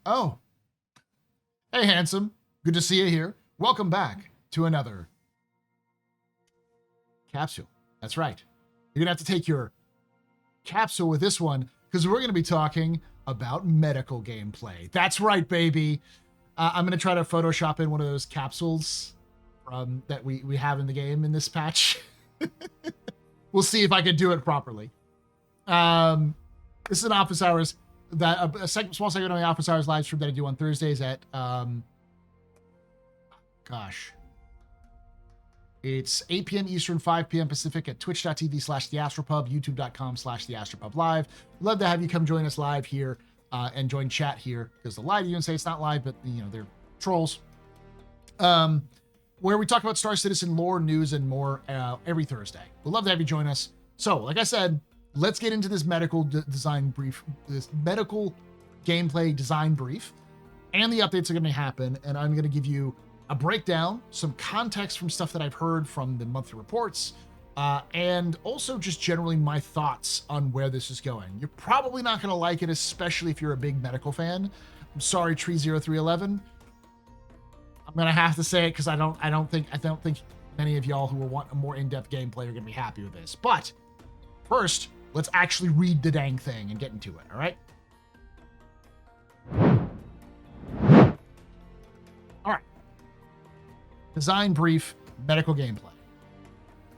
Oh, hey, handsome. Good to see you here. Welcome back to another capsule. That's right. You're going to have to take your capsule with this one because we're going to be talking about medical gameplay. That's right, baby. I'm going to try to Photoshop in one of those capsules that we have in the game in this patch. We'll see if I can do it properly. This is an office hours that a small segment on the office hours live stream that I do on Thursdays at it's 8 p.m. Eastern, 5 p.m. Pacific at twitch.tv/TheAstroPub, youtube.com/TheAstroPub live. Love to have you come join us live here and join chat here because the live, you can say it's not live, but they're trolls. Where we talk about Star Citizen lore, news, and more every Thursday. We'd love to have you join us. So, like I said, let's get into this medical design brief, this medical gameplay design brief, and the updates are going to happen. And I'm going to give you a breakdown, some context from stuff that I've heard from the monthly reports, and also just generally my thoughts on where this is going. You're probably not going to like it, especially if you're a big medical fan. I'm sorry, Tree0311. I'm going to have to say it because I don't think many of y'all who will want a more in-depth gameplay are going to be happy with this. But first, let's actually read the dang thing and get into it, all right? All right. Design brief, medical gameplay.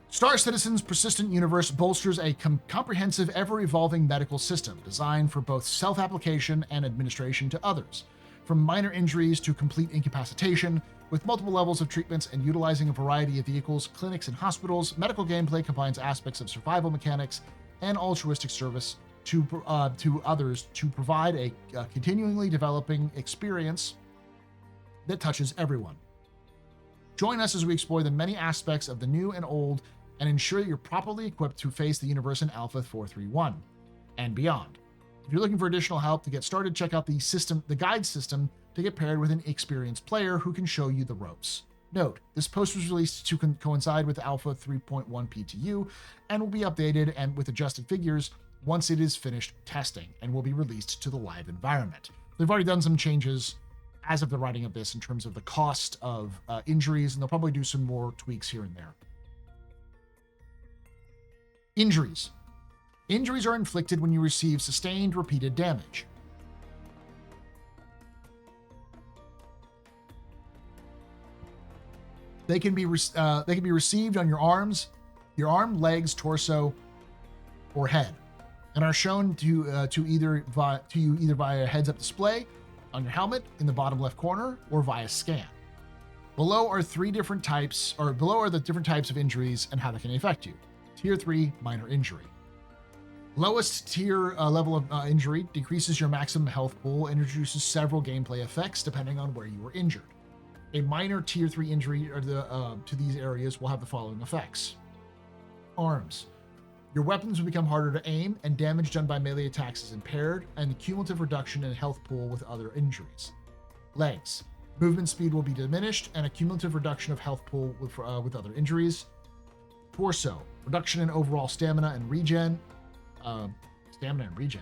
Star Citizen's persistent universe bolsters a comprehensive, ever-evolving medical system designed for both self-application and administration to others. From minor injuries to complete incapacitation, with multiple levels of treatments and utilizing a variety of vehicles, clinics, and hospitals, medical gameplay combines aspects of survival mechanics and altruistic service to others to provide a continually developing experience that touches everyone. Join us as we explore the many aspects of the new and old and ensure that you're properly equipped to face the universe in Alpha 431 and beyond. If you're looking for additional help to get started, check out the guide system to get paired with an experienced player who can show you the ropes. Note, this post was released to coincide with Alpha 3.1 PTU and will be updated and with adjusted figures once it is finished testing and will be released to the live environment. They've already done some changes as of the writing of this in terms of the cost of injuries, and they'll probably do some more tweaks here and there. Injuries. Injuries are inflicted when you receive sustained repeated damage. They can be received on your arms, legs, torso, or head, and are shown to you either via a heads-up display on your helmet in the bottom left corner or via scan. Below are the different types of injuries and how they can affect you. Tier 3, minor injury. Lowest tier level of injury decreases your maximum health pool and introduces several gameplay effects depending on where you were injured. A minor tier 3 injury to these areas will have the following effects. Arms. Your weapons will become harder to aim, and damage done by melee attacks is impaired, and the cumulative reduction in health pool with other injuries. Legs. Movement speed will be diminished, and a cumulative reduction of health pool with other injuries. Torso. Reduction in overall stamina and regen. Stamina regen.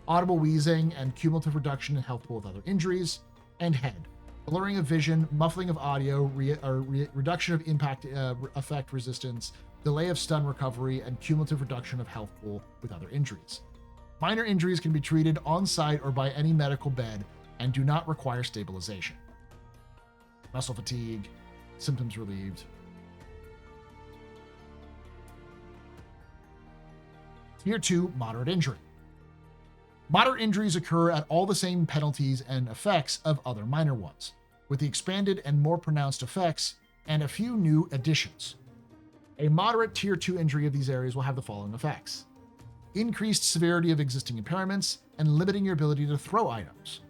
Audible wheezing and cumulative reduction in health pool with other injuries. And head. Blurring of vision, muffling of audio, reduction of impact effect resistance, delay of stun recovery, and cumulative reduction of health pool with other injuries. Minor injuries can be treated on site or by any medical bed and do not require stabilization. Muscle fatigue, symptoms relieved. Tier 2, moderate injury. Moderate injuries occur at all the same penalties and effects of other minor ones, with the expanded and more pronounced effects and a few new additions. A moderate Tier 2 injury of these areas will have the following effects. Increased severity of existing impairments and limiting your ability to throw items.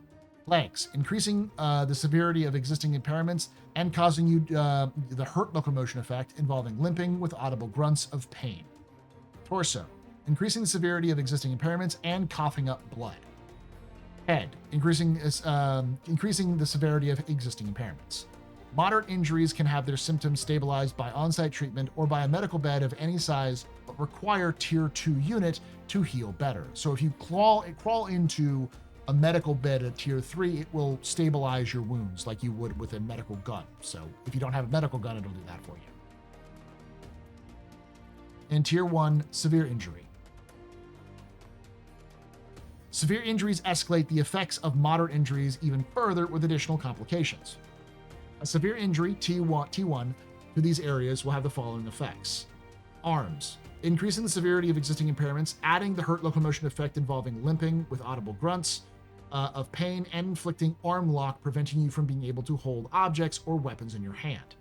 Legs, increasing the severity of existing impairments and causing you the hurt locomotion effect involving limping with audible grunts of pain. Torso, increasing the severity of existing impairments and coughing up blood. Head, increasing the severity of existing impairments. Moderate injuries can have their symptoms stabilized by on-site treatment or by a medical bed of any size, but require Tier 2 unit to heal better. So if you crawl into a medical bed at Tier 3, it will stabilize your wounds like you would with a medical gun. So if you don't have a medical gun, it'll do that for you. In Tier 1, severe injury. Severe injuries escalate the effects of moderate injuries even further with additional complications. A severe injury, T1, to these areas will have the following effects. Arms. Increasing the severity of existing impairments, adding the hurt locomotion effect involving limping with audible grunts of pain, and inflicting arm lock, preventing you from being able to hold objects or weapons in your hand.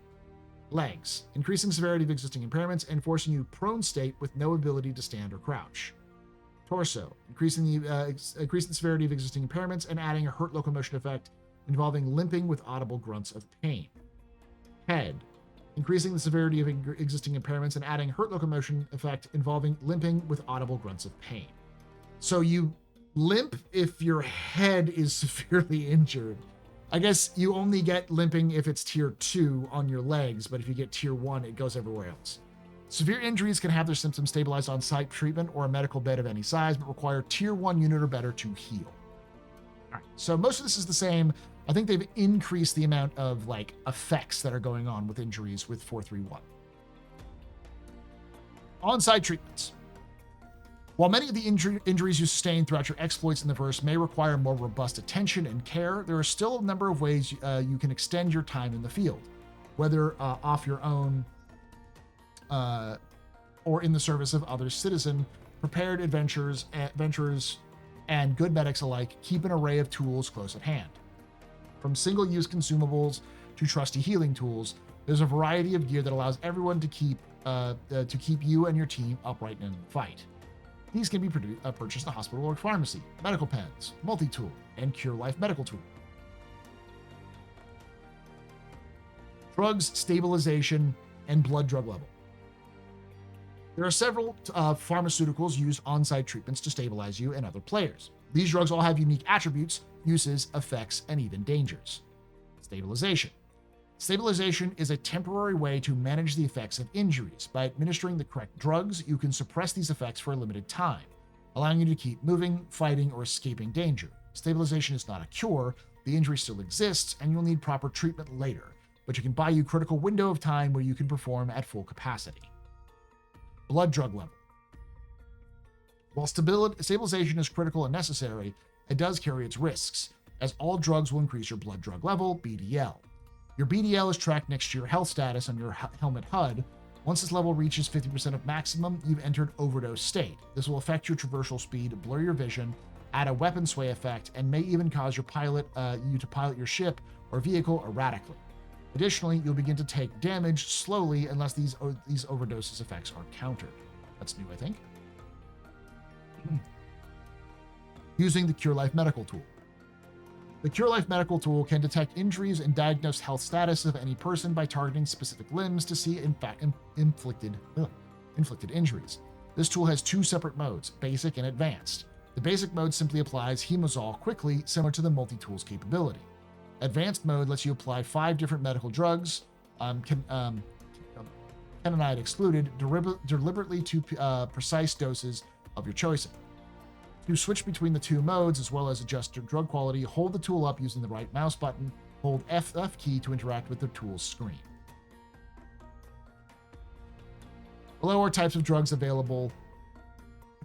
Legs. Increasing severity of existing impairments and forcing you prone state with no ability to stand or crouch. Torso. Increasing the severity of existing impairments and adding a hurt locomotion effect involving limping with audible grunts of pain. Head. Increasing the severity of existing impairments and adding hurt locomotion effect involving limping with audible grunts of pain. So you limp if your head is severely injured. I guess you only get limping if it's Tier 2 on your legs, but if you get Tier 1, it goes everywhere else. Severe injuries can have their symptoms stabilized on site treatment or a medical bed of any size, but require Tier 1 unit or better to heal. All right, so most of this is the same. I think they've increased the amount of effects that are going on with injuries with 431. On-site treatments. While many of the injuries you sustain throughout your exploits in the verse may require more robust attention and care, there are still a number of ways you can extend your time in the field, whether off your own or in the service of other citizen. Prepared adventurers and good medics alike keep an array of tools close at hand. From single-use consumables to trusty healing tools, there's a variety of gear that allows everyone to keep you and your team upright in the fight. These can be purchased in a hospital or pharmacy, medical pens, multi-tool, and Cure Life medical tool. Drugs, stabilization, and blood drug level. There are several pharmaceuticals used on-site treatments to stabilize you and other players. These drugs all have unique attributes, uses, effects, and even dangers. Stabilization. Stabilization is a temporary way to manage the effects of injuries. By administering the correct drugs, you can suppress these effects for a limited time, allowing you to keep moving, fighting, or escaping danger. Stabilization is not a cure, the injury still exists, and you'll need proper treatment later, but you can buy you a critical window of time where you can perform at full capacity. Blood drug level. While stabilization is critical and necessary, it does carry its risks, as all drugs will increase your blood drug level, BDL. Your BDL is tracked next to your health status on your helmet HUD. Once this level reaches 50% of maximum, you've entered overdose state. This will affect your traversal speed, blur your vision, add a weapon sway effect, and may even cause you to pilot your ship or vehicle erratically. Additionally, you'll begin to take damage slowly unless these overdoses effects are countered. That's new, I think. Using the Cure Life medical tool. The Cure Life medical tool can detect injuries and diagnose health status of any person by targeting specific limbs to see inflicted injuries. This tool has two separate modes, basic and advanced. The basic mode simply applies Hemozol quickly, similar to the multi-tool's capability. Advanced mode lets you apply 5 different medical drugs, kenonide excluded, deliberately to precise doses of your choice. To switch between the two modes, as well as adjust your drug quality, hold the tool up using the right mouse button, hold F key to interact with the tool's screen. Below are types of drugs available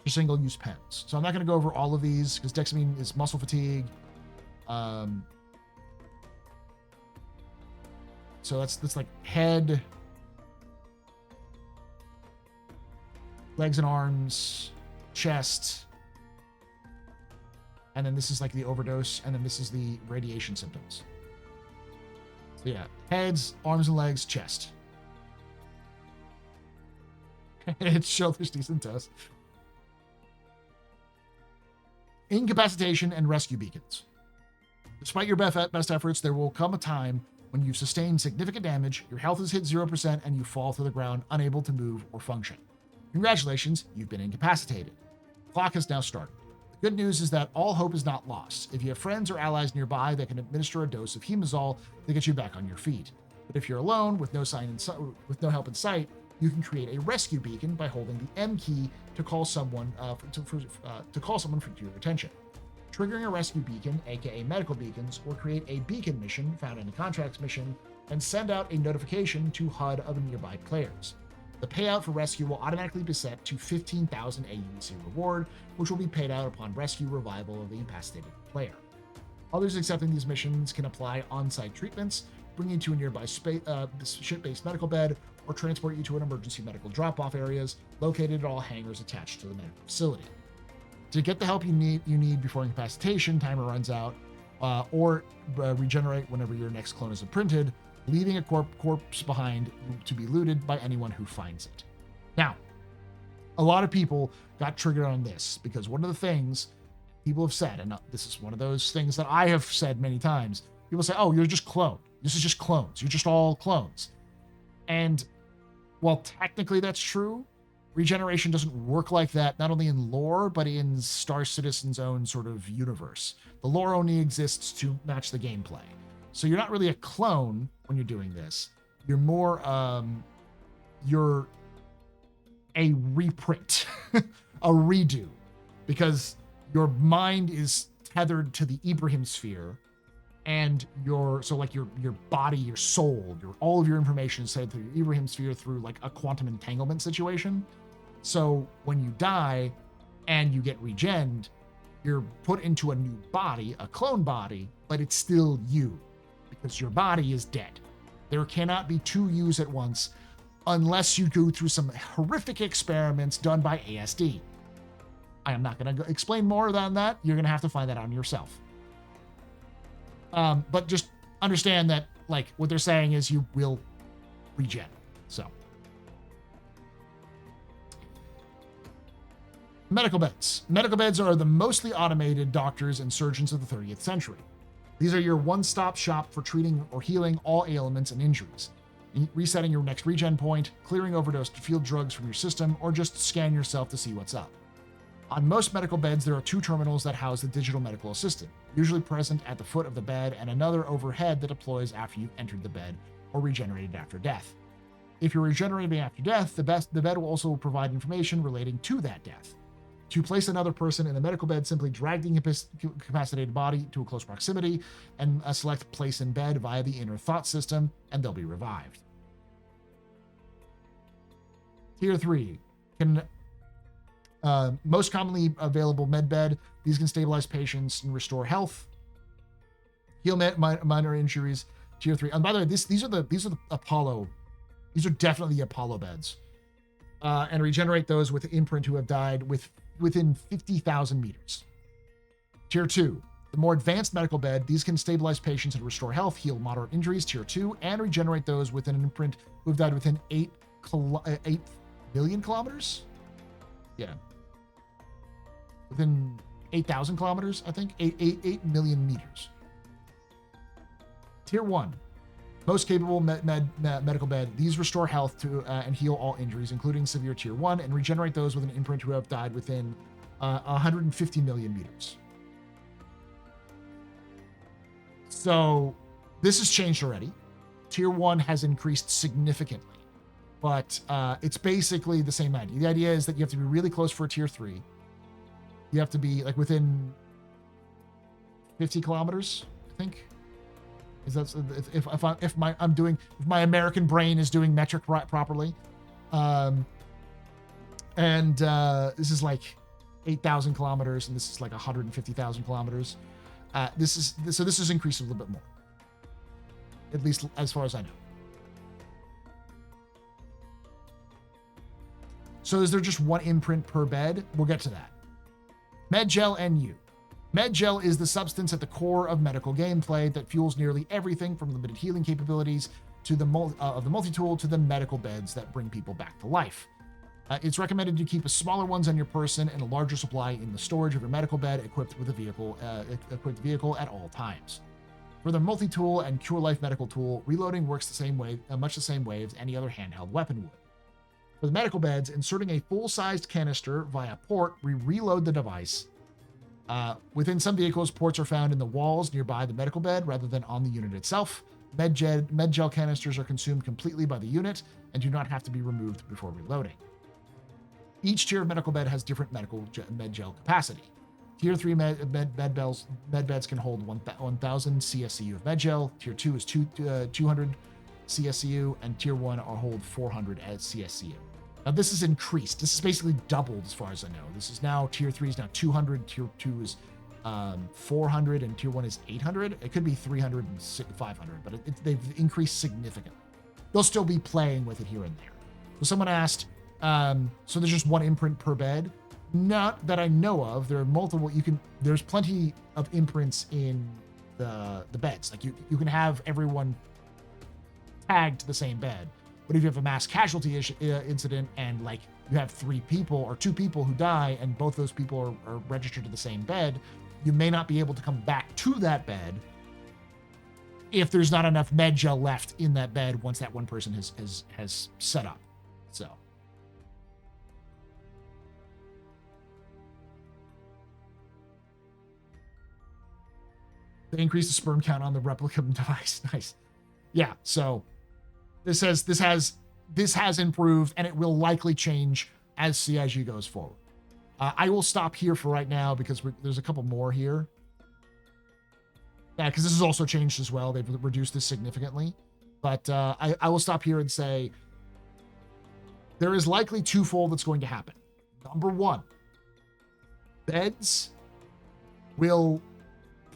for single-use pens. So I'm not going to go over all of these, because dexamine is muscle fatigue. So that's like head, legs and arms, chest, and then this is like the overdose, and then this is the radiation symptoms. So yeah, heads, arms and legs, chest. It's shoulders, decent toes. Incapacitation and rescue beacons. Despite your best efforts, there will come a time when you've sustained significant damage, your health has hit 0%, and you fall to the ground unable to move or function. Congratulations, you've been incapacitated. The clock has now started. The good news is that all hope is not lost. If you have friends or allies nearby that can administer a dose of Hemozol to get you back on your feet. But if you're alone with no with no help in sight, you can create a rescue beacon by holding the M key to call someone for your attention. Triggering a rescue beacon, aka medical beacons, will create a beacon mission found in the contracts mission and send out a notification to HUD of nearby players. The payout for rescue will automatically be set to 15,000 AUC reward, which will be paid out upon rescue revival of the incapacitated player. Others accepting these missions can apply on-site treatments, bring you to a nearby ship-based medical bed, or transport you to an emergency medical drop-off areas located at all hangars attached to the medical facility. To get the help you need before incapacitation timer runs out, or regenerate whenever your next clone is imprinted, leaving a corpse behind to be looted by anyone who finds it. Now, a lot of people got triggered on this because one of the things people have said, and this is one of those things that I have said many times, people say, oh, you're just cloned. This is just clones. You're just all clones. And while technically that's true, regeneration doesn't work like that, not only in lore, but in Star Citizen's own sort of universe. The lore only exists to match the gameplay. So you're not really a clone when you're doing this. You're more, you're a reprint, a redo, because your mind is tethered to the Ibrahim sphere, and your body, your soul, all of your information is tethered to the Ibrahim sphere through like a quantum entanglement situation. So when you die and you get regened, you're put into a new body, a clone body, but it's still you because your body is dead. There cannot be two yous at once unless you go through some horrific experiments done by ASD. I am not going to explain more than that. You're going to have to find that out yourself. But just understand that, like, what they're saying is you will regen. So. Medical beds. Medical beds are the mostly automated doctors and surgeons of the 30th century. These are your one-stop shop for treating or healing all ailments and injuries, resetting your next regen point, clearing overdosed field drugs from your system, or just scan yourself to see what's up. On most medical beds, there are two terminals that house the digital medical assistant, usually present at the foot of the bed, and another overhead that deploys after you've entered the bed or regenerated after death. If you're regenerating after death, the bed will also provide information relating to that death. To place another person in the medical bed, simply drag the incapacitated body to a close proximity and select place in bed via the inner thought system, and they'll be revived. Tier 3 can most commonly available med bed. These can stabilize patients and restore health, heal minor injuries. Tier 3. And by the way, these are the Apollo. These are definitely the Apollo beds, and regenerate those with imprint who have died within 50,000 meters. Tier 2. The more advanced medical bed. These can stabilize patients and restore health, heal moderate injuries. Tier 2, and regenerate those within an imprint who have died within 8 million kilometers. Yeah. Within 8,000 kilometers, I think. 8 million meters. Tier 1. Most capable medical bed. These restore health to and heal all injuries, including severe Tier 1, and regenerate those with an imprint who have died within 150 million meters. So this has changed already. Tier 1 has increased significantly, but it's basically the same idea. The idea is that you have to be really close for a Tier 3. You have to be like within 50 kilometers, I think. Is that if my American brain is doing metric properly, and this is like 8,000 kilometers, and this is like 150,000 kilometers. This is increased a little bit more, at least as far as I know. So is there just one imprint per bed? We'll get to that. Medgel NU. Medgel is the substance at the core of medical gameplay that fuels nearly everything from limited healing capabilities to the multi-tool to the medical beds that bring people back to life. It's recommended to keep smaller ones on your person and a larger supply in the storage of your medical bed equipped vehicle at all times. For the multi-tool and Cure Life medical tool, reloading works the same way, much the same way as any other handheld weapon would. For the medical beds, inserting a full-sized canister via port, we reload the device. Within some vehicles, ports are found in the walls nearby the medical bed rather than on the unit itself. Med gel canisters are consumed completely by the unit and do not have to be removed before reloading. Each tier of medical bed has different med gel capacity. Tier 3 med beds can hold 1,000 CSCU of med gel. Tier 2 is 200 CSCU, and Tier 1 are hold 400 as CSCU. Now this is increased. This is basically doubled as far as I know. This is now Tier 3 is now 200, Tier 2 is 400, and Tier 1 is 800. It could be 300 and 500, but they've increased significantly. They'll still be playing with it here and there. So someone asked, so there's just one imprint per bed? Not that I know of. There are multiple. There's plenty of imprints in the beds. Like you can have everyone tagged to the same bed. But if you have a mass casualty incident and like you have 3 people or 2 people who die and both those people are registered to the same bed, you may not be able to come back to that bed if there's not enough med gel left in that bed once that one person has set up. So. They increase the sperm count on the replica device. Nice. Yeah, so this has improved, and it will likely change as CIG goes forward. I will stop here for right now because there's a couple more here. Yeah, because this has also changed as well. They've reduced this significantly. But I will stop here and say there is likely twofold that's going to happen. Number one, beds will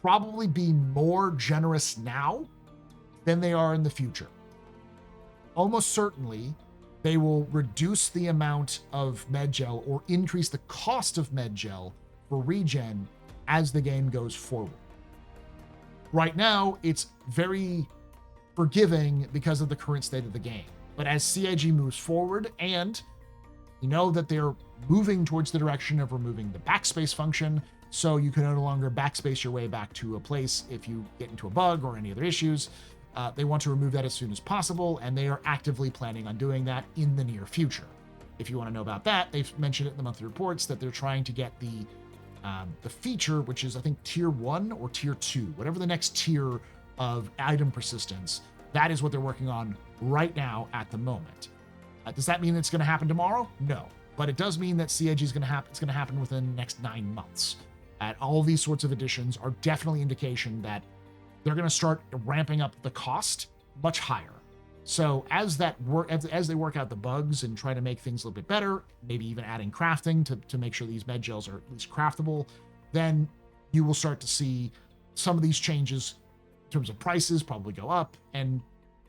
probably be more generous now than they are in the future. Almost certainly, they will reduce the amount of med gel or increase the cost of med gel for regen as the game goes forward. Right now, it's very forgiving because of the current state of the game. But as CIG moves forward, and you know that they're moving towards the direction of removing the backspace function, so you can no longer backspace your way back to a place if you get into a bug or any other issues. They want to remove that as soon as possible, and they are actively planning on doing that in the near future. If you want to know about that, they've mentioned it in the monthly reports that they're trying to get the feature, which is I think tier 1 or tier 2, whatever the next tier of item persistence. That is what they're working on right now at the moment. Does that mean it's going to happen tomorrow? No, but it does mean that CIG is going to happen. It's going to happen within the next 9 months. All these sorts of additions are definitely indication that they're going to start ramping up the cost much higher. So as they work out the bugs and try to make things a little bit better, maybe even adding crafting to make sure these med gels are at least craftable, then you will start to see some of these changes in terms of prices probably go up and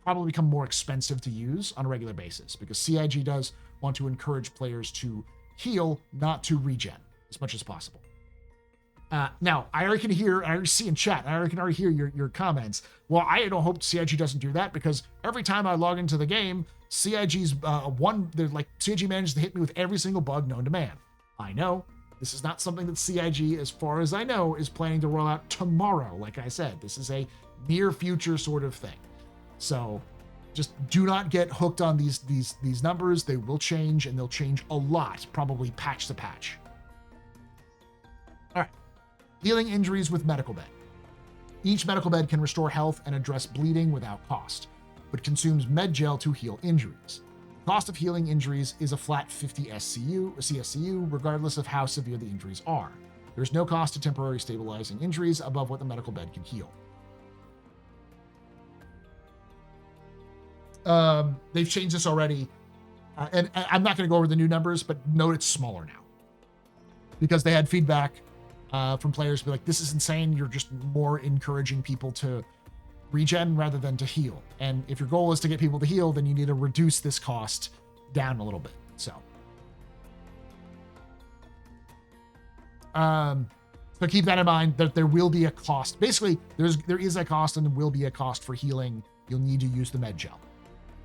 probably become more expensive to use on a regular basis, because CIG does want to encourage players to heal, not to regen as much as possible. Now, I already see in chat, I can already hear your comments. Well, I don't hope CIG doesn't do that, because every time I log into the game, CIG manages to hit me with every single bug known to man. I know, this is not something that CIG, as far as I know, is planning to roll out tomorrow. Like I said, this is a near future sort of thing. So just do not get hooked on these numbers. They will change, and they'll change a lot, probably patch to patch. All right. Healing injuries with medical bed. Each medical bed can restore health and address bleeding without cost, but consumes med gel to heal injuries. The cost of healing injuries is a flat 50 CSCU, regardless of how severe the injuries are. There's no cost to temporary stabilizing injuries above what the medical bed can heal. They've changed this already, and I'm not going to go over the new numbers, but note it's smaller now, because they had feedback from players be like, this is insane. You're just more encouraging people to regen rather than to heal. And if your goal is to get people to heal, then you need to reduce this cost down a little bit. So keep that in mind, that there will be a cost. Basically, there is a cost, and there will be a cost for healing. You'll need to use the med gel.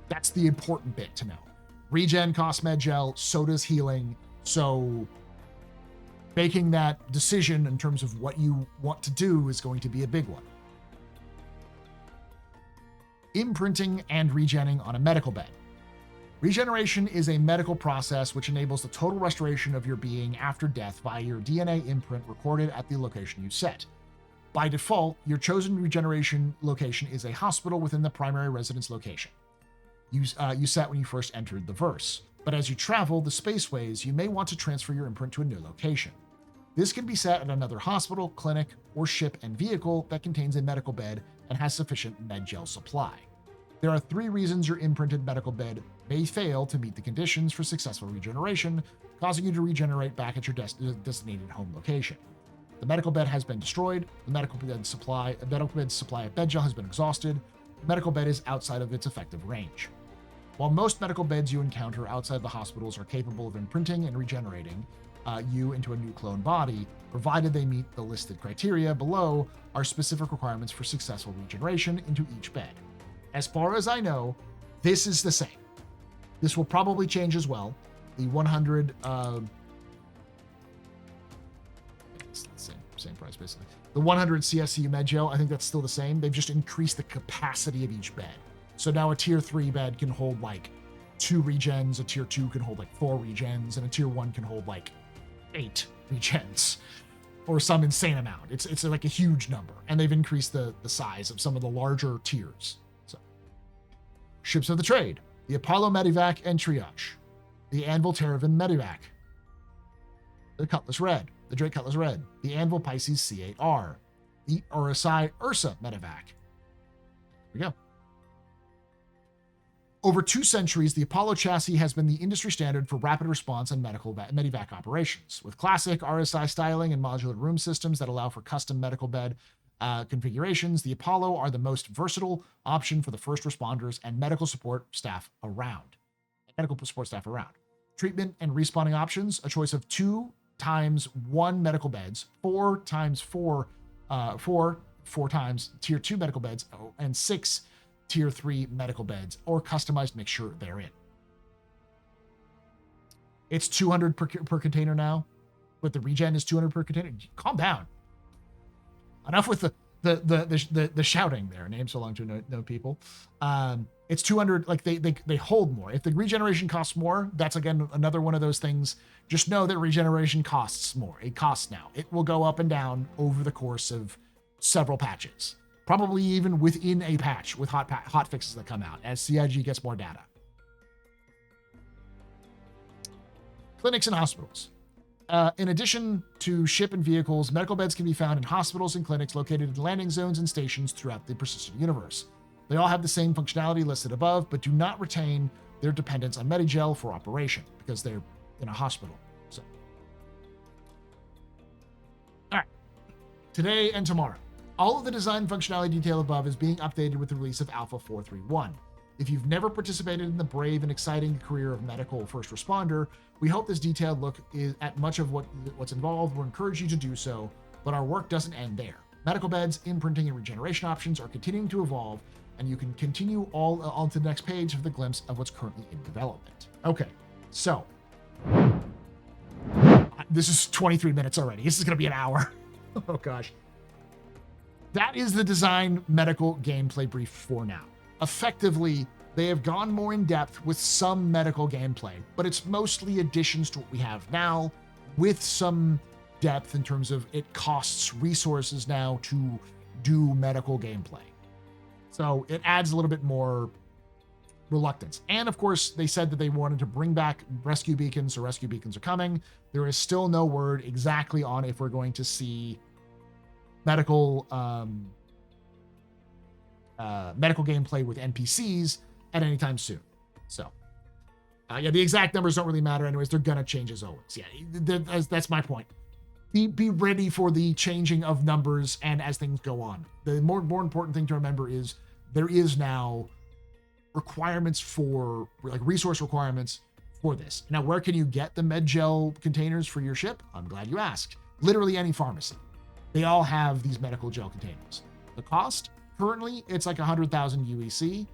That's the important bit to know. Regen costs med gel, so does healing. So making that decision in terms of what you want to do is going to be a big one. Imprinting and regenning on a medical bed. Regeneration is a medical process which enables the total restoration of your being after death via your DNA imprint recorded at the location you set. By default, your chosen regeneration location is a hospital within the primary residence location you set when you first entered the verse. But as you travel the spaceways, you may want to transfer your imprint to a new location. This can be set at another hospital, clinic, or ship and vehicle that contains a medical bed and has sufficient med-gel supply. There are 3 reasons your imprinted medical bed may fail to meet the conditions for successful regeneration, causing you to regenerate back at your designated home location. The medical bed has been destroyed, the medical bed's supply of med-gel has been exhausted, the medical bed is outside of its effective range. While most medical beds you encounter outside the hospitals are capable of imprinting and regenerating you into a new clone body, provided they meet the listed criteria below, are specific requirements for successful regeneration into each bed. As far as I know, this is the same. This will probably change as well. The 100, it's the same price basically. The 100 CSCU med-gel, I think that's still the same. They've just increased the capacity of each bed. So now a tier 3 bed can hold like 2 regens, a tier 2 can hold like 4 regens, and a tier 1 can hold like 8 regens, or some insane amount. It's like a huge number, and they've increased the size of some of the larger tiers. So, ships of the trade: the Apollo Medivac and Triage, the Anvil Terravan Medivac, the Cutlass Red, the Drake Cutlass Red, the Anvil Pisces C8R, the Urusai Ursa Medivac. Here we go. Over 2 centuries, the Apollo chassis has been the industry standard for rapid response and medivac operations. With classic RSI styling and modular room systems that allow for custom medical bed configurations, the Apollo are the most versatile option for the first responders and medical support staff around. Treatment and respawning options: a choice of 2 times 1 medical beds, 4 times 4 times tier 2 medical beds, and 6 tier 3 medical beds, or customized mixture therein. It's 200 per container now, but the regen is 200 per container. Calm down. Enough with the shouting there. Name so long to know people. It's 200. Like they hold more. If the regeneration costs more, that's again another one of those things. Just know that regeneration costs more. It costs now. It will go up and down over the course of several patches. Probably even within a patch with hot fixes that come out as CIG gets more data. Clinics and hospitals. In addition to ship and vehicles, medical beds can be found in hospitals and clinics located in landing zones and stations throughout the persistent universe. They all have the same functionality listed above, but do not retain their dependence on Medigel for operation because they're in a hospital. So, all right. Today and tomorrow. All of the design functionality detail above is being updated with the release of Alpha 431. If you've never participated in the brave and exciting career of medical first responder, we hope this detailed look at much of what's involved will encourage you to do so, but our work doesn't end there. Medical beds, imprinting, and regeneration options are continuing to evolve, and you can continue all on to the next page for the glimpse of what's currently in development. Okay, so this is 23 minutes already. This is going to be an hour. Oh gosh. That is the design medical gameplay brief for now. Effectively, they have gone more in depth with some medical gameplay, but it's mostly additions to what we have now with some depth in terms of it costs resources now to do medical gameplay. So it adds a little bit more reluctance. And of course, they said that they wanted to bring back rescue beacons, so rescue beacons are coming. There is still no word exactly on if we're going to see medical gameplay with NPCs at any time soon. So, the exact numbers don't really matter anyways. They're gonna change as always. Yeah, that's my point. Be ready for the changing of numbers and as things go on. The more important thing to remember is there is now requirements for resource requirements for this. Now, where can you get the Med-Gel containers for your ship? I'm glad you asked. Literally any pharmacy. They all have these medical gel containers. The cost, currently, it's like 100,000 UEC.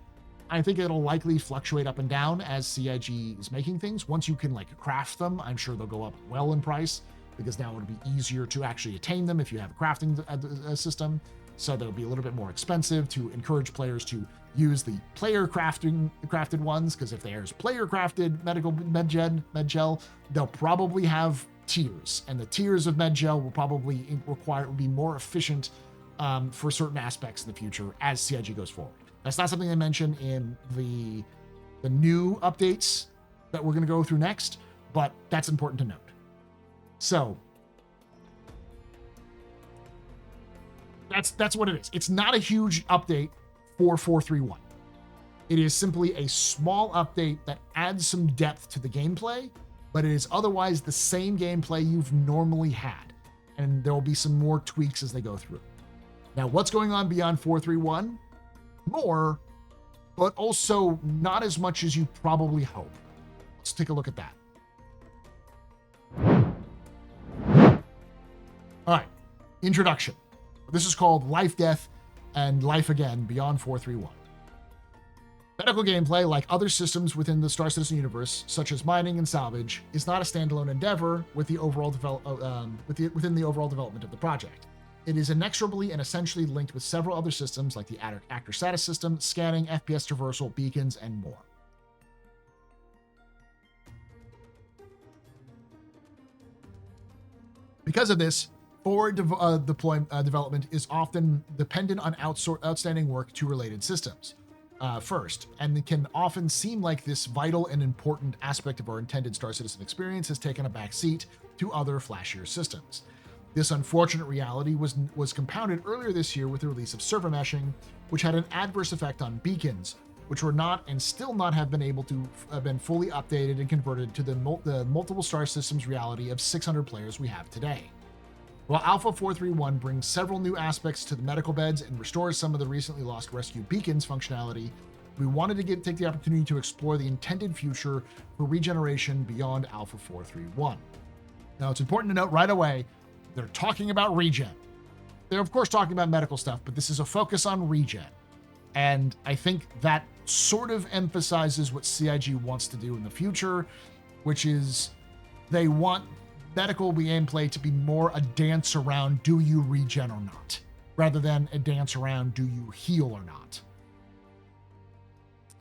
I think it'll likely fluctuate up and down as CIG is making things. Once you can craft them, I'm sure they'll go up well in price because now it'll be easier to actually attain them if you have a crafting system. So they'll be a little bit more expensive to encourage players to use the player crafted ones, because if there's player crafted medical med-gel, they'll probably have tiers, and the tiers of med-gel will probably be more efficient for certain aspects in the future as CIG goes forward. That's not something I mentioned in the new updates that we're going to go through next, but that's important to note. So that's what it is. It's not a huge update for 431. It is simply a small update that adds some depth to the gameplay, but it is otherwise the same gameplay you've normally had. And there will be some more tweaks as they go through. Now, what's going on beyond 431? More, but also not as much as you probably hope. Let's take a look at that. All right, introduction. This is called Life, Death, and Life Again Beyond 431. Medical gameplay, like other systems within the Star Citizen universe, such as mining and salvage, is not a standalone endeavor with the overall within the overall development of the project. It is inexorably and essentially linked with several other systems like the actor status system, scanning, FPS traversal, beacons, and more. Because of this, forward development is often dependent on outstanding work to related systems first, and it can often seem like this vital and important aspect of our intended Star Citizen experience has taken a back seat to other flashier systems. This unfortunate reality was compounded earlier this year with the release of server meshing, which had an adverse effect on beacons, which were not and still not have been able to have been fully updated and converted to the multiple star systems reality of 600 players we have today. While Alpha 431 brings several new aspects to the medical beds and restores some of the recently lost rescue beacons functionality, we wanted to take the opportunity to explore the intended future for regeneration beyond Alpha 431. Now, it's important to note right away, they're talking about regen. They're, of course, talking about medical stuff, but this is a focus on regen. And I think that sort of emphasizes what CIG wants to do in the future, which is they want medical gameplay to be more a dance around do you regen or not, rather than a dance around do you heal or not.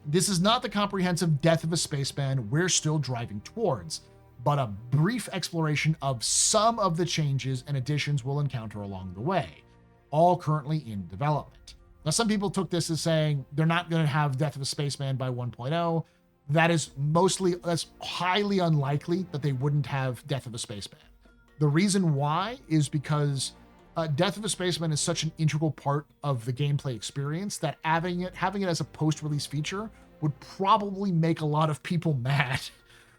This is not the comprehensive death of a spaceman we're still driving towards, but a brief exploration of some of the changes and additions we'll encounter along the way, all currently in development. Now, some people took this as saying they're not going to have Death of a Spaceman by 1.0. That's highly unlikely that they wouldn't have Death of a Spaceman. The reason why is because Death of a Spaceman is such an integral part of the gameplay experience that having it as a post-release feature would probably make a lot of people mad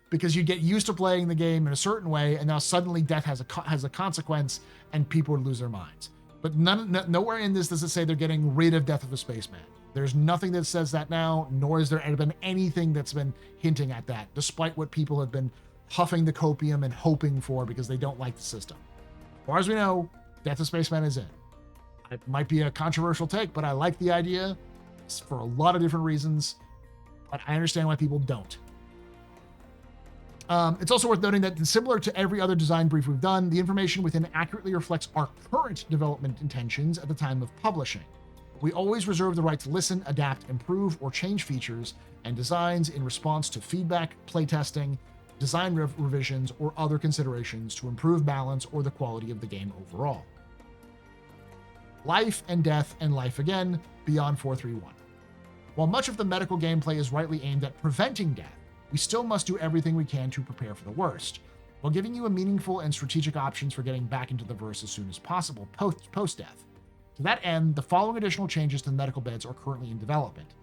because you get used to playing the game in a certain way, and now suddenly death has a consequence, and people would lose their minds. But nowhere in this does it say they're getting rid of Death of a Spaceman. There's nothing that says that now, nor has there been anything that's been hinting at that, despite what people have been huffing the copium and hoping for because they don't like the system. As far as we know, Death of Spaceman is in. It might be a controversial take, but I like the idea for a lot of different reasons, but I understand why people don't. It's also worth noting that similar to every other design brief we've done, the information within accurately reflects our current development intentions at the time of publishing. We always reserve the right to listen, adapt, improve, or change features and designs in response to feedback, playtesting, design revisions, or other considerations to improve balance or the quality of the game overall. Life and Death and Life Again Beyond 431. While much of the medical gameplay is rightly aimed at preventing death, we still must do everything we can to prepare for the worst, while giving you a meaningful and strategic options for getting back into the verse as soon as possible post-death. To that end, the following additional changes to the medical beds are currently in development.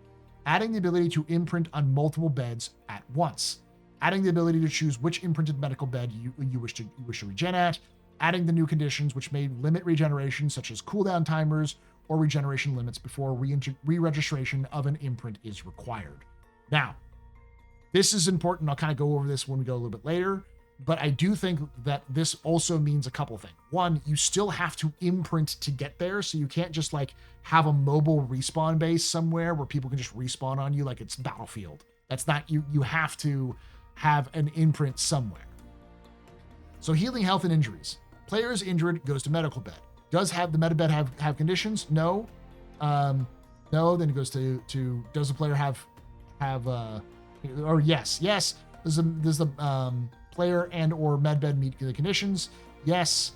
Adding the ability to imprint on multiple beds at once. Adding the ability to choose which imprinted medical bed you wish to regen at. Adding the new conditions which may limit regeneration, such as cooldown timers or regeneration limits before re-registration of an imprint is required. Now, this is important. I'll kind of go over this when we go a little bit later, but I do think that this also means a couple things. One, you still have to imprint to get there, so you can't just like have a mobile respawn base somewhere where people can just respawn on you like it's Battlefield. That's not, you have to have an imprint somewhere. So healing health and injuries. Players injured goes to medical bed. Does have the med bed have conditions? No. No, then it goes to does the player have or yes. Does the player and or medbed meet the conditions? Yes.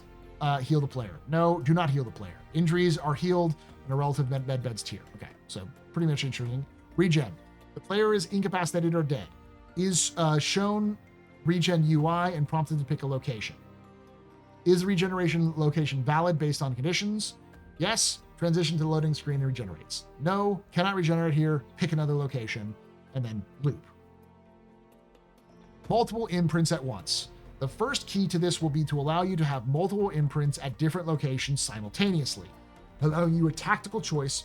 heal the player. No, do not heal the player. Injuries are healed in a relative med beds tier. Okay, so pretty much interesting. Regen. The player is incapacitated or dead. Is shown regen UI and prompted to pick a location. Is the regeneration location valid based on conditions? Yes. Transition to the loading screen and regenerates. No, cannot regenerate here. Pick another location and then loop. Multiple imprints at once. The first key to this will be to allow you to have multiple imprints at different locations simultaneously, allowing you a tactical choice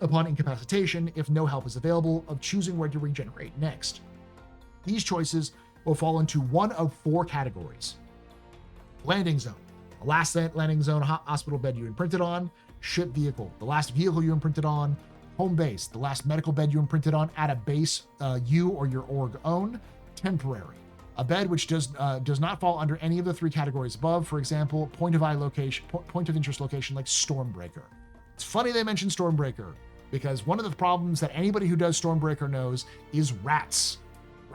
upon incapacitation, if no help is available, of choosing where to regenerate next. These choices will fall into one of 4 categories. Landing zone, the last landing zone hospital bed you imprinted on. Ship vehicle, the last vehicle you imprinted on. Home base, the last medical bed you imprinted on at a base you or your org own. Temporary, a bed which does not fall under any of the 3 categories above. For example, point of interest location like Stormbreaker. It's funny they mentioned Stormbreaker because one of the problems that anybody who does Stormbreaker knows is rats.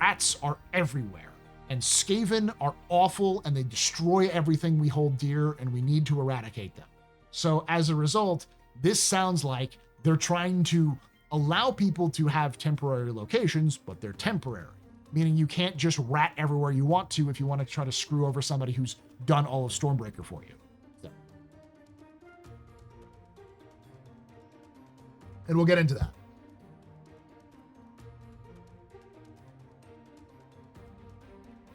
Rats are everywhere, and Skaven are awful, and they destroy everything we hold dear, and we need to eradicate them. So as a result, this sounds like they're trying to allow people to have temporary locations, but they're temporary, meaning you can't just rat everywhere you want to if you want to try to screw over somebody who's done all of Stormbreaker for you. So. And we'll get into that.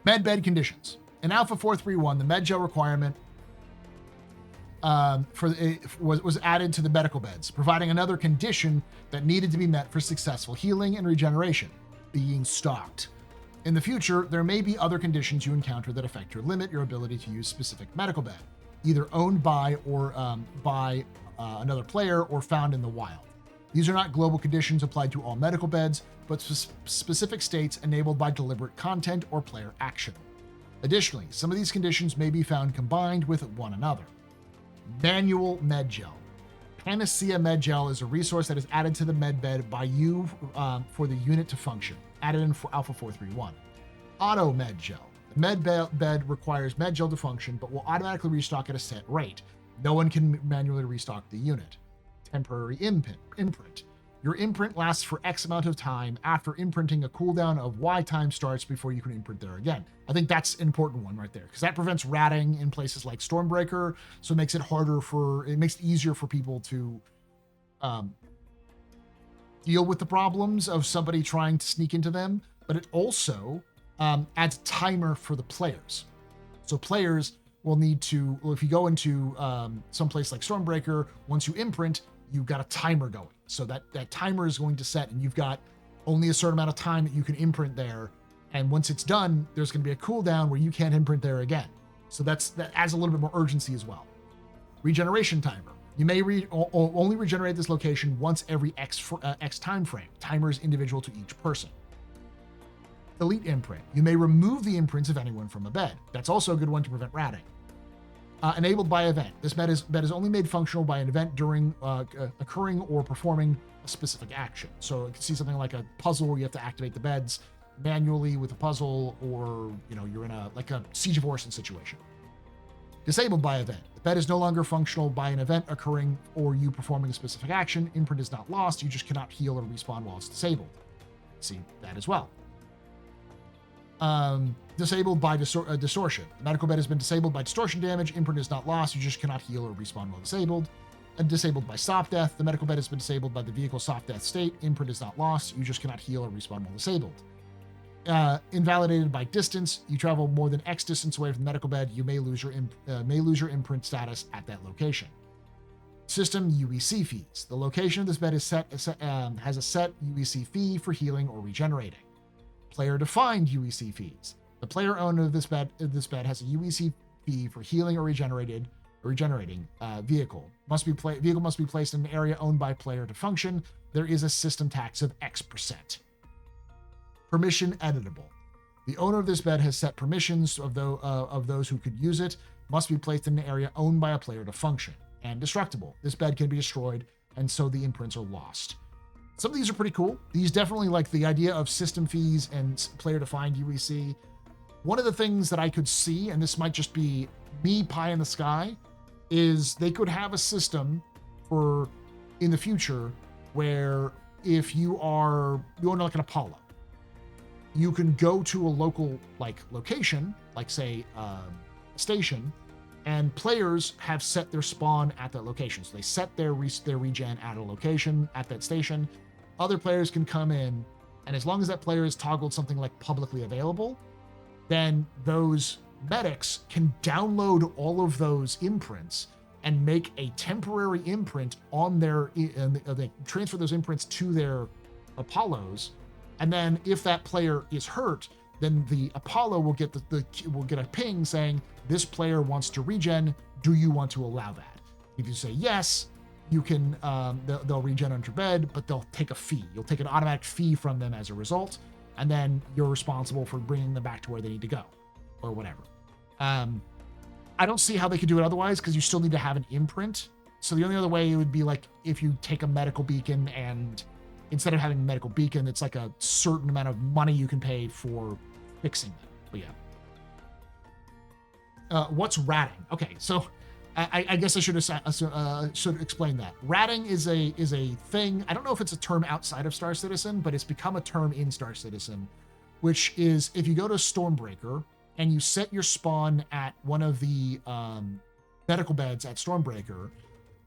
Medbed conditions. In Alpha 431, the medgel requirement was added to the medical beds, providing another condition that needed to be met for successful healing and regeneration, being stocked. In the future, there may be other conditions you encounter that affect or limit your ability to use specific medical bed, either owned by or by another player or found in the wild. These are not global conditions applied to all medical beds, but specific states enabled by deliberate content or player action. Additionally, some of these conditions may be found combined with one another. Manual medgel. Panacea medgel is a resource that is added to the medbed by you for the unit to function, added in for Alpha 431. Auto medgel. The medbed requires medgel to function, but will automatically restock at a set rate. No one can manually restock the unit. Temporary imprint. Your imprint lasts for X amount of time. After imprinting, a cooldown of Y time starts before you can imprint there again. I think that's an important one right there, because that prevents ratting in places like Stormbreaker, so it makes it easier for people to deal with the problems of somebody trying to sneak into them, but it also adds a timer for the players. So players will need to, if you go into someplace like Stormbreaker, once you imprint, you've got a timer going. So that timer is going to set, and you've got only a certain amount of time that you can imprint there. And once it's done, there's going to be a cooldown where you can't imprint there again. So that adds a little bit more urgency as well. Regeneration timer. You may only regenerate this location once every X time frame. Timer is individual to each person. Delete imprint. You may remove the imprints of anyone from a bed. That's also a good one to prevent ratting. Enabled by event. This bed is only made functional by an event during occurring or performing a specific action. So you can see something like a puzzle where you have to activate the beds manually with a puzzle, or you're in a Siege of Orison situation. Disabled by event. The bed is no longer functional by an event occurring or you performing a specific action. Imprint is not lost. You just cannot heal or respawn while it's disabled. See that as well. Disabled by distortion. The medical bed has been disabled by distortion damage. Imprint is not lost. You just cannot heal or respawn while disabled. And disabled by soft death. The medical bed has been disabled by the vehicle soft death state. Imprint is not lost. You just cannot heal or respawn while disabled. Invalidated by distance. You travel more than X distance away from the medical bed. You may lose your imprint status at that location. System UEC fees. The location of this bed has a set UEC fee for healing or regenerating. Player-defined UEC fees. The player owner of this bed has a UEC fee for healing or regenerating vehicle. Vehicle must be placed in an area owned by player to function. There is a system tax of X%. Permission editable. The owner of this bed has set permissions of those who could use it. Must be placed in an area owned by a player to function. And destructible. This bed can be destroyed, and so the imprints are lost. Some of these are pretty cool. These definitely, like the idea of system fees and player-defined UEC. One of the things that I could see, and this might just be me pie in the sky, is they could have a system for in the future where if you own like an Apollo, you can go to a local like location, like say a station, and players have set their spawn at that location. So they set their regen at a location at that station. Other players can come in, and as long as that player has toggled something like publicly available, then those medics can download all of those imprints and make a temporary imprint on their, they transfer those imprints to their Apollos. And then if that player is hurt, then the Apollo will get will get a ping saying, this player wants to regen. Do you want to allow that? If you say yes, you can, they'll regen under bed, but they'll take a fee. You'll take an automatic fee from them as a result. And then you're responsible for bringing them back to where they need to go or whatever. I don't see how they could do it otherwise, because you still need to have an imprint. So the only other way it would be like if you take a medical beacon, and instead of having a medical beacon, it's like a certain amount of money you can pay for fixing them. But yeah. What's ratting? Okay, so I guess I should explain that. Ratting is a thing. I don't know if it's a term outside of Star Citizen, but it's become a term in Star Citizen, which is if you go to Stormbreaker and you set your spawn at one of the medical beds at Stormbreaker,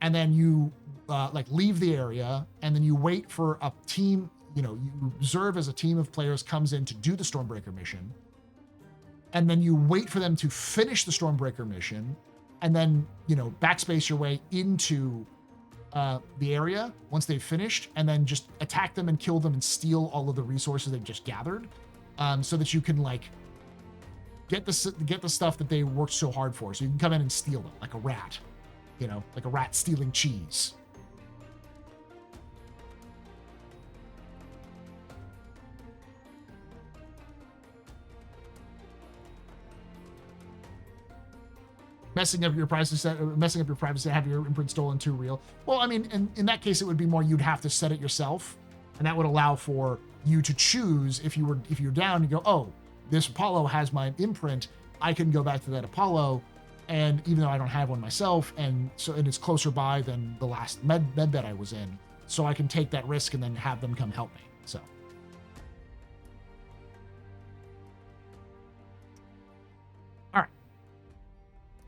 and then you like leave the area, and then you wait for a team, you observe as a team of players comes in to do the Stormbreaker mission, and then you wait for them to finish the Stormbreaker mission, and then, backspace your way into the area once they've finished, and then just attack them and kill them and steal all of the resources they've just gathered, so that you can like get the stuff that they worked so hard for. So you can come in and steal it like a rat, like a rat stealing cheese. Messing up your privacy, have your imprint stolen too real. Well, I mean, in that case, it would be more you'd have to set it yourself, and that would allow for you to choose if you're down, you go, oh, this Apollo has my imprint, I can go back to that Apollo, and even though I don't have one myself, and it's closer by than the last med bed I was in, so I can take that risk and then have them come help me. So.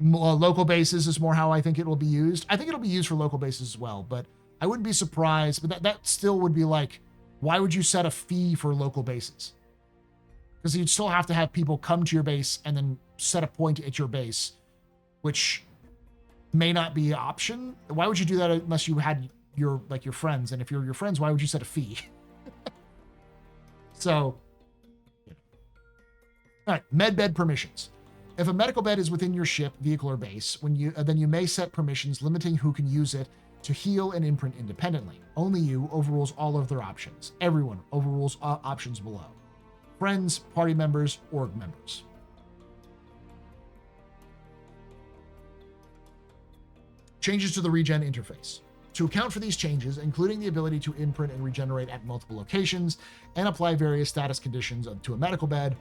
Local bases is more how I think it will be used. I think it'll be used for local bases as well, but I wouldn't be surprised. But that still would be like, why would you set a fee for local bases? Because you'd still have to have people come to your base and then set a point at your base, which may not be an option. Why would you do that unless you had your friends? And if you're your friends, why would you set a fee? So, all right, medbed permissions. If a medical bed is within your ship, vehicle, or base, then you may set permissions limiting who can use it to heal and imprint independently. Only you overrules all of their options. Everyone overrules options below. Friends, party members, org members. Changes to the regen interface. To account for these changes, including the ability to imprint and regenerate at multiple locations and apply various status conditions to a medical bed,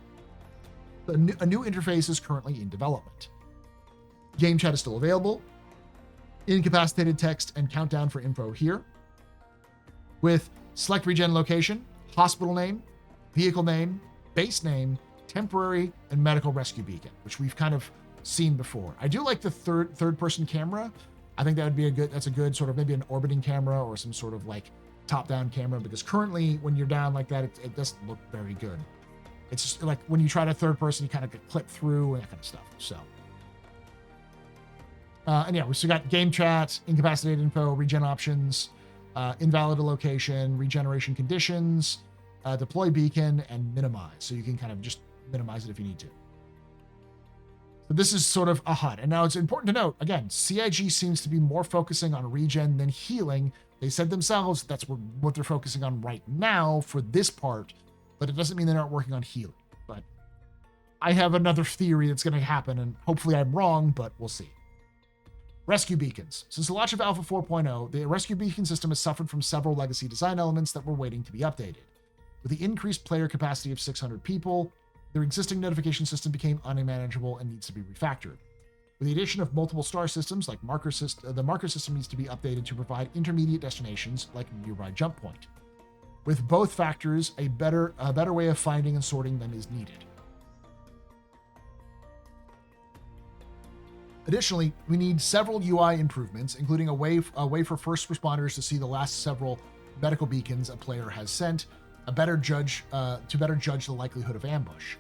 a new interface is currently in development. Game chat is still available. Incapacitated text and countdown for info here. With select regen location, hospital name, vehicle name, base name, temporary, and medical rescue beacon, which we've kind of seen before. I do like the third person camera. I think that would be that's a good sort of maybe an orbiting camera or some sort of like top-down camera, because currently when you're down like that, it doesn't look very good. It's just like when you try to third person, you kind of get clipped through and that kind of stuff. So, and yeah, we still got game chat, incapacitated info, regen options, invalid location, regeneration conditions, deploy beacon, and minimize. So you can kind of just minimize it if you need to. So this is sort of a HUD. And now it's important to note, again, CIG seems to be more focusing on regen than healing. They said themselves that's what they're focusing on right now for this part, but it doesn't mean they're not working on healing. But I have another theory that's going to happen, and hopefully I'm wrong, but we'll see. Rescue beacons. Since the launch of Alpha 4.0, the rescue beacon system has suffered from several legacy design elements that were waiting to be updated. With the increased player capacity of 600 people, their existing notification system became unmanageable and needs to be refactored. With the addition of multiple star systems, like the marker system needs to be updated to provide intermediate destinations like a nearby jump point. With both factors, a better way of finding and sorting them is needed. Additionally, we need several UI improvements, including a way for first responders to see the last several medical beacons a player has sent, to better judge the likelihood of ambush.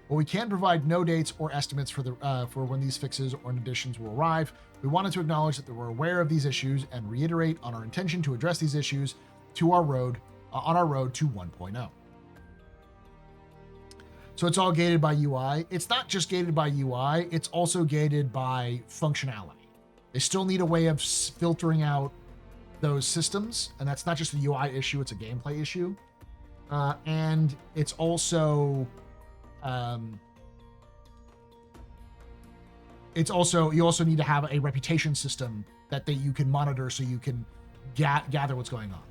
While we can provide no dates or estimates for when these fixes or additions will arrive, we wanted to acknowledge that we're aware of these issues and reiterate on our intention to address these issues on our road to 1.0. So it's all gated by UI. It's not just gated by UI, it's also gated by functionality. They still need a way of filtering out those systems, and that's not just a UI issue, it's a gameplay issue. And it's also you also need to have a reputation system that you can monitor so you can gather what's going on.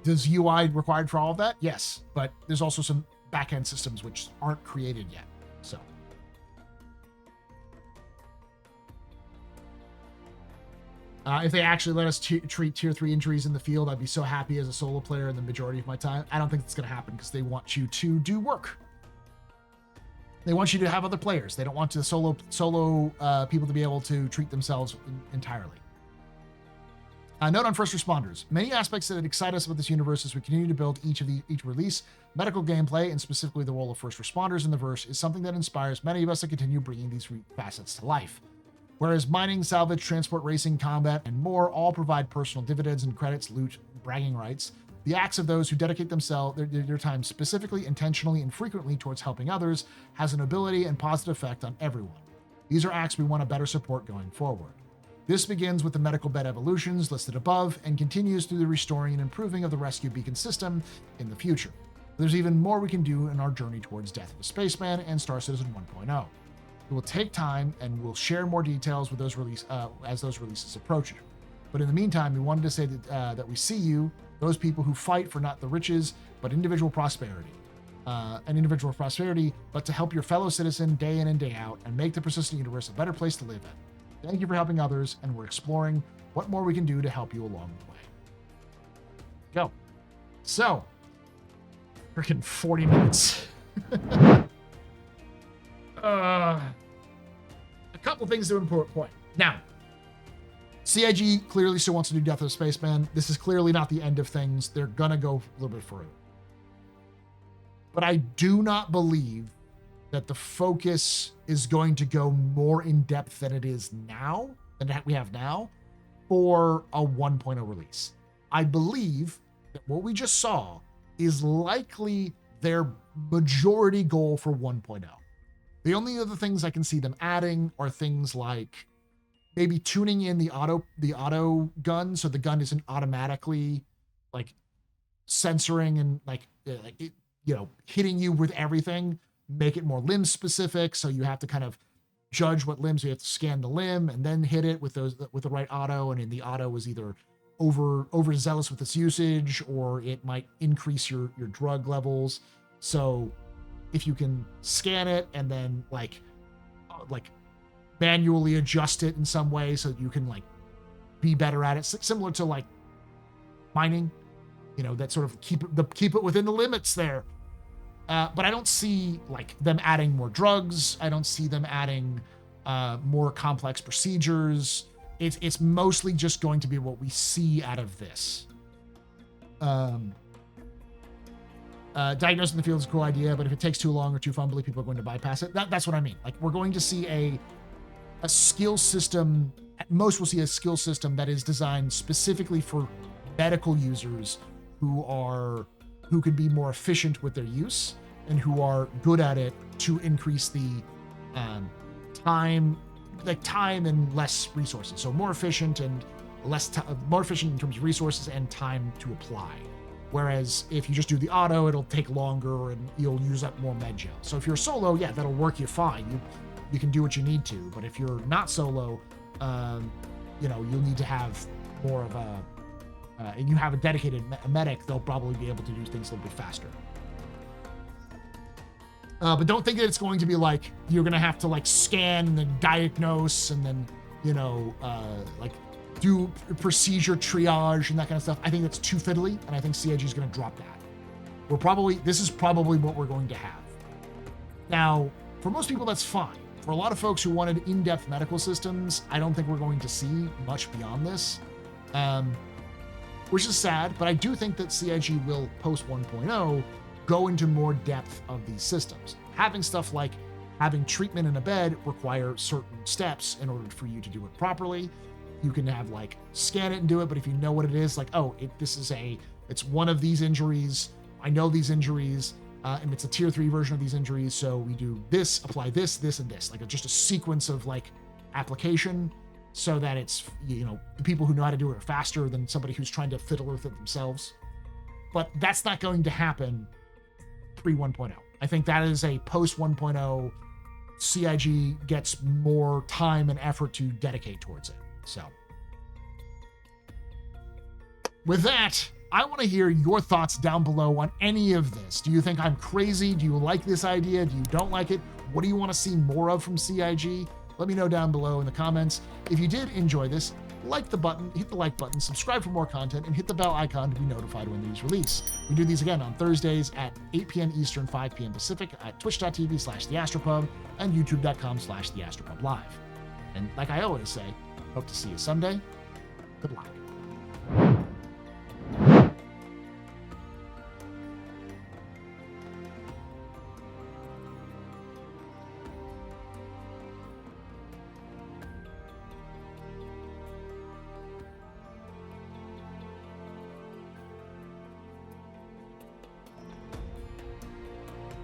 Does UI required for all of that? Yes, but there's also some backend systems which aren't created yet. So if they actually let us treat tier 3 injuries in the field, I'd be so happy as a solo player in the majority of my time. I don't think it's going to happen because they want you to do work. They want you to have other players. They don't want to solo people to be able to treat themselves entirely. Note on first responders. Many aspects that excite us about this universe as we continue to build each release, medical gameplay, and specifically the role of first responders in the verse, is something that inspires many of us to continue bringing these facets to life. Whereas mining, salvage, transport, racing, combat, and more all provide personal dividends and credits, loot, bragging rights, the acts of those who dedicate their time specifically, intentionally, and frequently towards helping others has an ability and positive effect on everyone. These are acts we want to better support going forward. This begins with the medical bed evolutions listed above and continues through the restoring and improving of the rescue beacon system in the future. There's even more we can do in our journey towards Death of a Spaceman and Star Citizen 1.0. It will take time, and we'll share more details with those as those releases approach. But in the meantime, we wanted to say that we see you, those people who fight for not the riches, but individual prosperity. But to help your fellow citizen day in and day out and make the persistent universe a better place to live in. Thank you for helping others, and we're exploring what more we can do to help you along the way. Go. So, freaking 40 minutes. A couple things to point. Now, CIG clearly still wants to do Death of a Spaceman. This is clearly not the end of things. They're gonna go a little bit further. But I do not believe that the focus is going to go more in depth than it is now, than we have now, for a 1.0 release. I believe that what we just saw is likely their majority goal for 1.0. The only other things I can see them adding are things like maybe tuning in the auto gun, so the gun isn't automatically like censoring and hitting you with everything. Make it more limb specific, so you have to kind of judge what limbs you have to scan the limb and then hit it with the right auto. And in the auto is either overzealous with its usage, or it might increase your drug levels. So if you can scan it and then like manually adjust it in some way so you can like be better at it, similar to like mining, that sort of keep it within the limits there. But I don't see like them adding more drugs. I don't see them adding more complex procedures. It's mostly just going to be what we see out of this. Diagnosing the field is a cool idea, but if it takes too long or too fumbly, people are going to bypass it. That's what I mean. Like, we're going to see a skill system. At most, we'll see a skill system that is designed specifically for medical users who can be more efficient with their use and who are good at it to increase the time and less resources. So more efficient and more efficient in terms of resources and time to apply. Whereas if you just do the auto, it'll take longer and you'll use up more med gel. So if you're solo, yeah, that'll work you fine. You can do what you need to. But if you're not solo, you'll need to have more of and you have a dedicated medic, they'll probably be able to do things a little bit faster. But don't think that it's going to be like you're going to have to like scan and diagnose and then, like do procedure triage and that kind of stuff. I think that's too fiddly, and I think CIG is going to drop that. This is probably what we're going to have. Now, for most people, that's fine. For a lot of folks who wanted in-depth medical systems, I don't think we're going to see much beyond this, which is sad, but I do think that CIG will, post 1.0, go into more depth of these systems. Having stuff like having treatment in a bed require certain steps in order for you to do it properly. You can have like scan it and do it, but if you know what it is, like, it's one of these injuries. I know these injuries, and it's a tier 3 version of these injuries. So we do this, apply this, this, and this, like just a sequence of like application so that it's, the people who know how to do it are faster than somebody who's trying to fiddle with it themselves. But that's not going to happen pre 1.0. I think that is a post 1.0. CIG gets more time and effort to dedicate towards it. So with that, I want to hear your thoughts down below on any of this. Do you think I'm crazy? Do you like this idea? Do you don't like it? What do you want to see more of from CIG? Let me know down below in the comments. If you did enjoy this, hit the like button, subscribe for more content, and hit the bell icon to be notified when these release. We do these again on Thursdays at 8 p.m. Eastern, 5 p.m. Pacific at twitch.tv/TheAstroPub and youtube.com/TheAstroPub Live. And like I always say, hope to see you someday. Good luck.